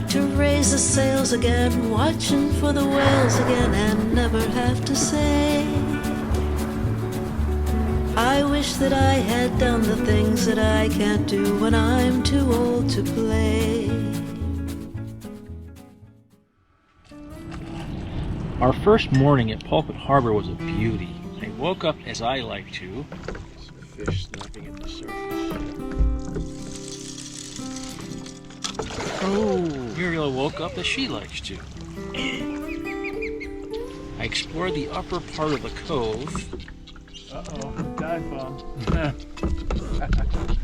to raise the sails again, watching for the whales again, and never have to say, I wish that I had done the things that I can't do when I'm too old to play. Our first morning at Pulpit Harbor was a beauty. I woke up as I like to. Some fish snapping at the surface. Oh, Muriel woke up as she likes to. I explored the upper part of the cove. Uh-oh, dive bomb.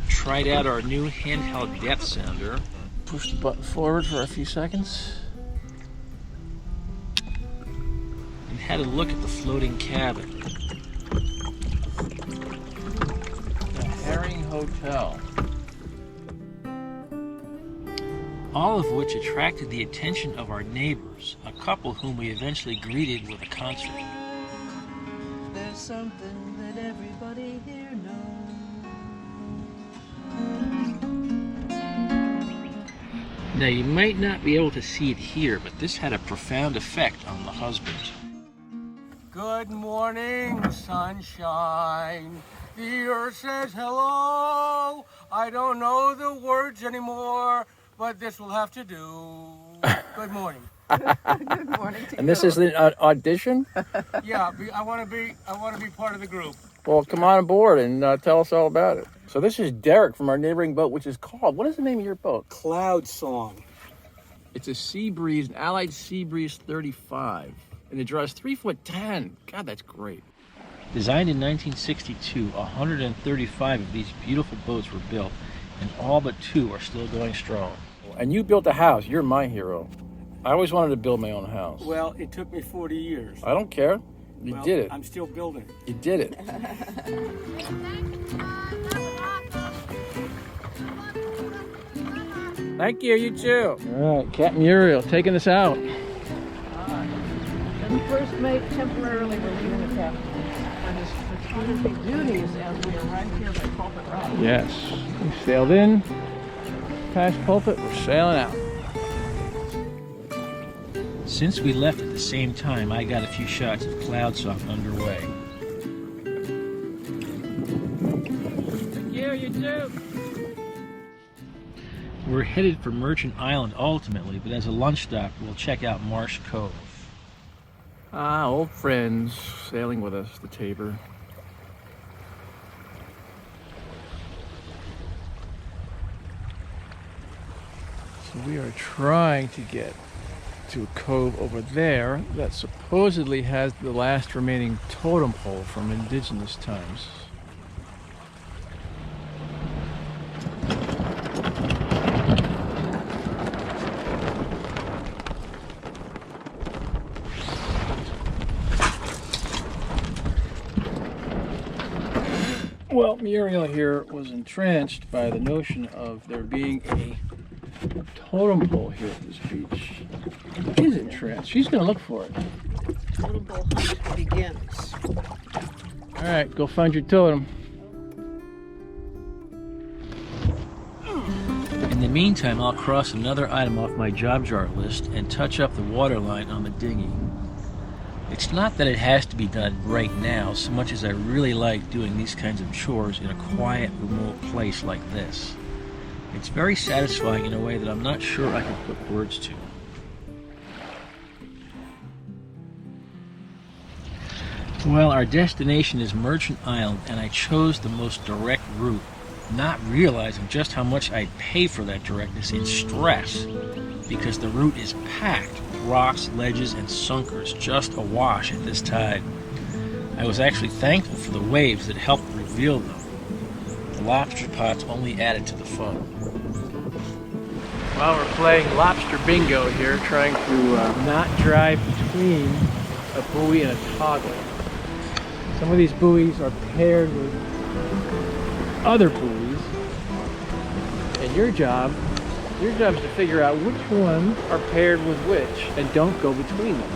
Tried out our new handheld depth sounder. Push the button forward for a few seconds. And had a look at the floating cabin. The Herring Hotel. All of which attracted the attention of our neighbors, a couple whom we eventually greeted with a concert. There's something that everybody here knows. Now you might not be able to see it here, but this had a profound effect on the husband. Good morning, sunshine. The earth says hello. I don't know the words anymore, but this will have to do. Good morning. Good morning to And this is the audition? Yeah, I want to be part of the group. Well, come on aboard and tell us all about it. So this is Derek from our neighboring boat, which is called, what is the name of your boat? Cloud Song. It's a Sea Breeze, an Allied Sea Breeze 35. And it draws 3'10". God, that's great. Designed in 1962, 135 of these beautiful boats were built, and all but 2 are still going strong. And you built a house. You're my hero. I always wanted to build my own house. Well, it took me 40 years. I don't care. You did it. I'm still building. You did it. Thank you, you too. All right, Captain Muriel taking us out. And first mate temporarily relieving the captain on his photography duties as we arrive here by Pulpit Rock. Yes, we sailed in, past Pulpit, we're sailing out. Since we left at the same time, I got a few shots of Cloud Song underway. Thank you, you too. We're headed for Merchant Island ultimately, but as a lunch stop, we'll check out Marsh Cove. Ah, old friends sailing with us, the Tabor. So we are trying to get to a cove over there that supposedly has the last remaining totem pole from indigenous times. Well, Muriel here was entrenched by the notion of there being a totem pole here at this beach. She's entrenched. She's going to look for it. Totem pole hunt begins. All right, go find your totem. In the meantime, I'll cross another item off my job jar list and touch up the water line on the dinghy. It's not that it has to be done right now, so much as I really like doing these kinds of chores in a quiet, remote place like this. It's very satisfying in a way that I'm not sure I can put words to. Well, our destination is Merchant Island, and I chose the most direct route, not realizing just how much I'd pay for that directness in stress, because the route is packed with rocks, ledges, and sunkers just awash at this tide. I was actually thankful for the waves that helped reveal them. The lobster pots only added to the fun. Well, we're playing lobster bingo here, trying to not drive between a buoy and a toggle. Some of these buoys are paired with other buoys, and your job is to figure out which ones are paired with which, and don't go between them.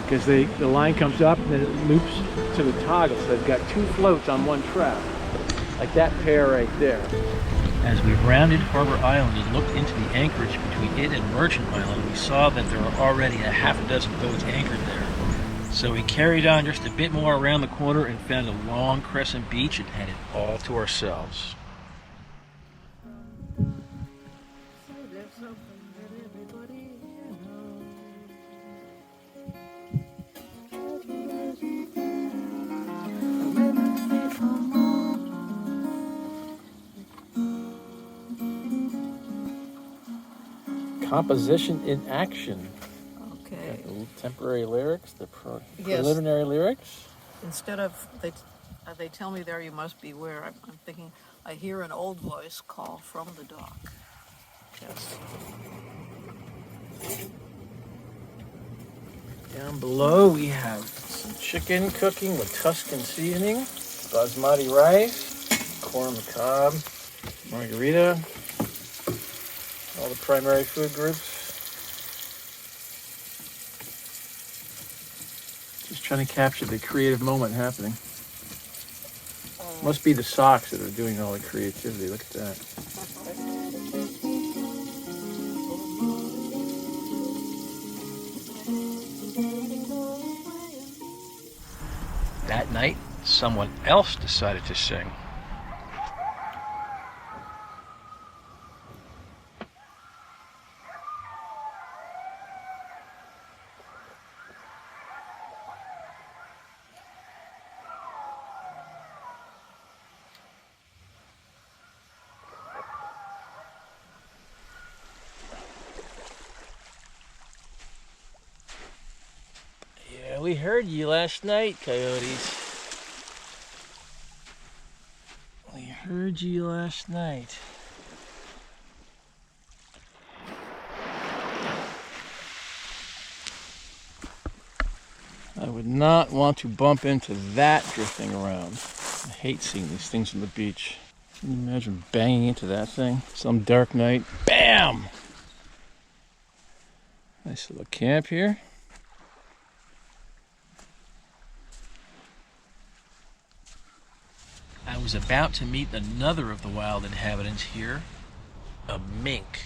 Because the line comes up and then it loops to the toggle, so they've got 2 floats on one trap, like that pair right there. As we rounded Harbor Island and looked into the anchorage between it and Merchant Island, we saw that there were already a half a dozen boats anchored there. So we carried on just a bit more around the corner and found a long crescent beach and had it all to ourselves. Composition in action. Okay. The temporary lyrics, the Yes. preliminary lyrics. Instead of they tell me there you must beware. I'm thinking I hear an old voice call from the dock. Yes. Down below we have some chicken cooking with Tuscan seasoning, basmati rice, corn on the cob, margarita, all the primary food groups. Just trying to capture the creative moment happening. Must be the socks that are doing all the creativity. Look at that. That night, someone else decided to sing. Yeah, we heard you last night, Coyotes. We heard you last night. I would not want to bump into that drifting around. I hate seeing these things on the beach. Can you imagine banging into that thing? Some dark night, BAM! Nice little camp here. I was about to meet another of the wild inhabitants here, a mink.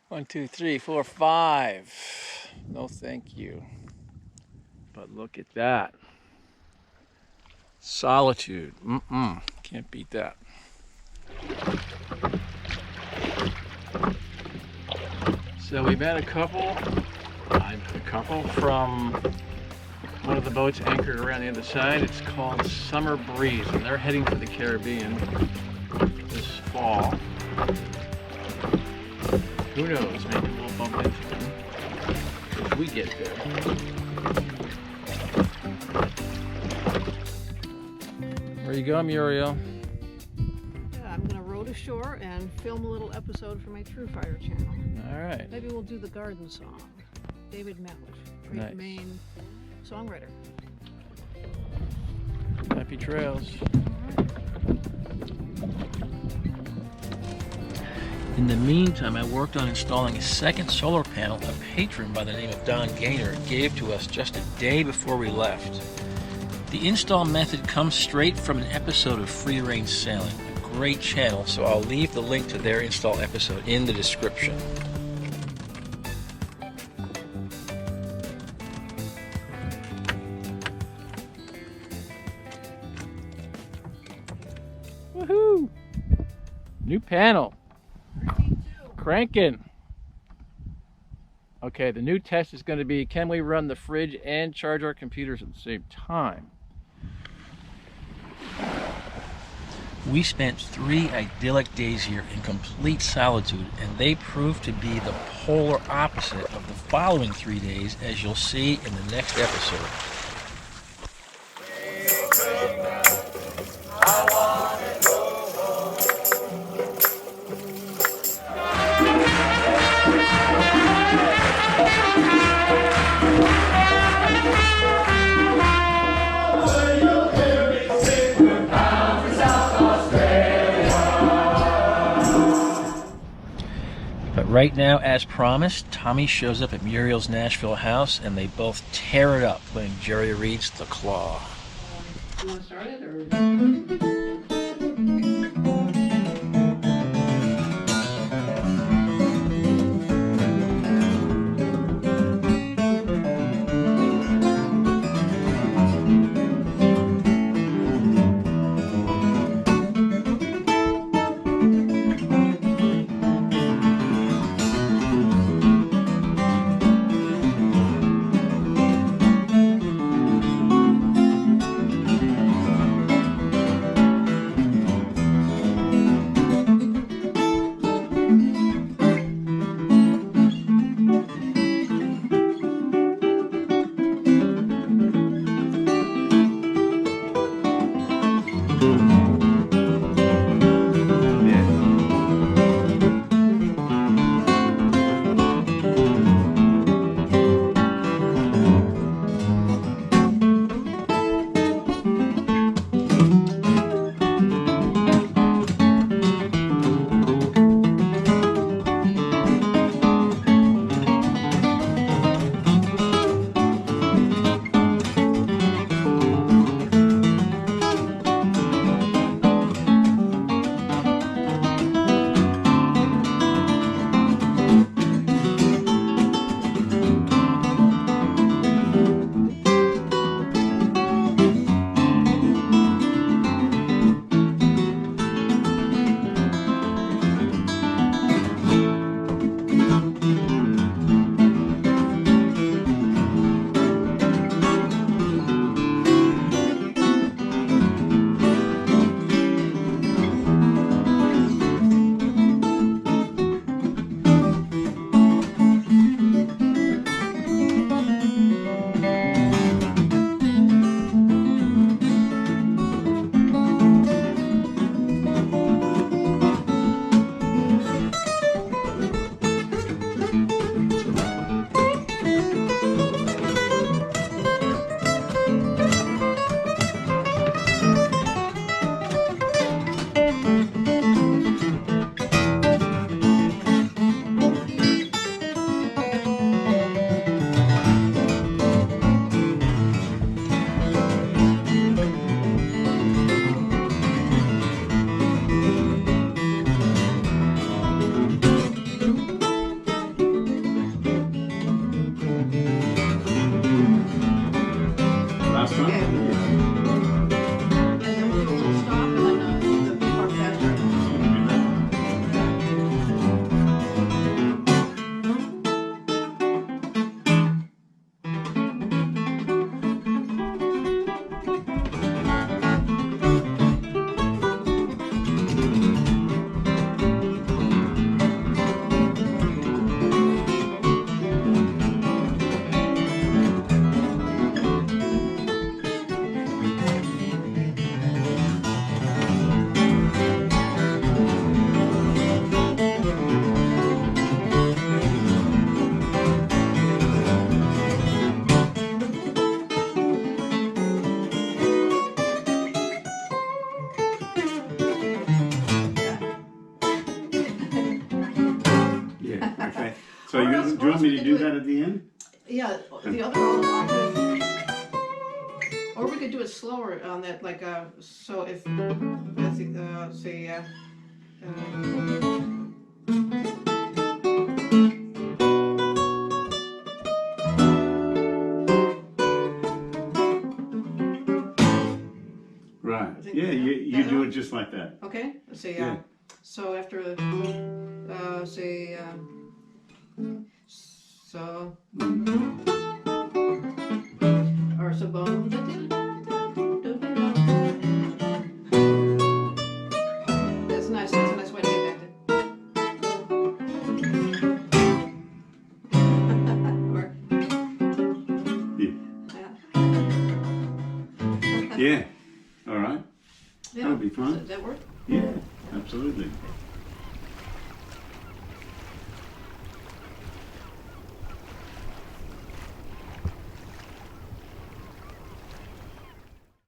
One, two, three, four, five. No thank you. But look at that. Solitude. Can't beat that. So we met a couple from one of the boats anchored around the other side. It's called Summer Breeze, and they're heading for the Caribbean this fall. Who knows, maybe we'll bump into them if we get there. Where you going, Muriel? I'm going to row to shore and film a little episode for my True Fire channel. All right. Maybe we'll do the garden song. David Matlish, great Nice. Maine songwriter. Happy trails. In the meantime, I worked on installing a second solar panel a patron by the name of Don Gaynor gave to us just a day before we left. The install method comes straight from an episode of Free Range Sailing, a great channel, so I'll leave the link to their install episode in the description. Woohoo! New panel. Cranking. Okay, the new test is going to be, can we run the fridge and charge our computers at the same time? We spent 3 idyllic days here in complete solitude, and they proved to be the polar opposite of the following 3 days, as you'll see in the next episode. Right now, as promised, Tommy shows up at Muriel's Nashville house, and they both tear it up playing Jerry Reed's The Claw. You want to start it, or? So do you want me to do that at the end? Yeah, the other octave. Or we could do it slower on that, like, so if, let's see, Right. Yeah, you do it just like that. okay, let's see, Yeah. so after, say, so, or so boom, that's nice, that's a nice way to get back to. Or, Yeah. All right. yeah. That'll be fun. Does that work? Yeah, absolutely.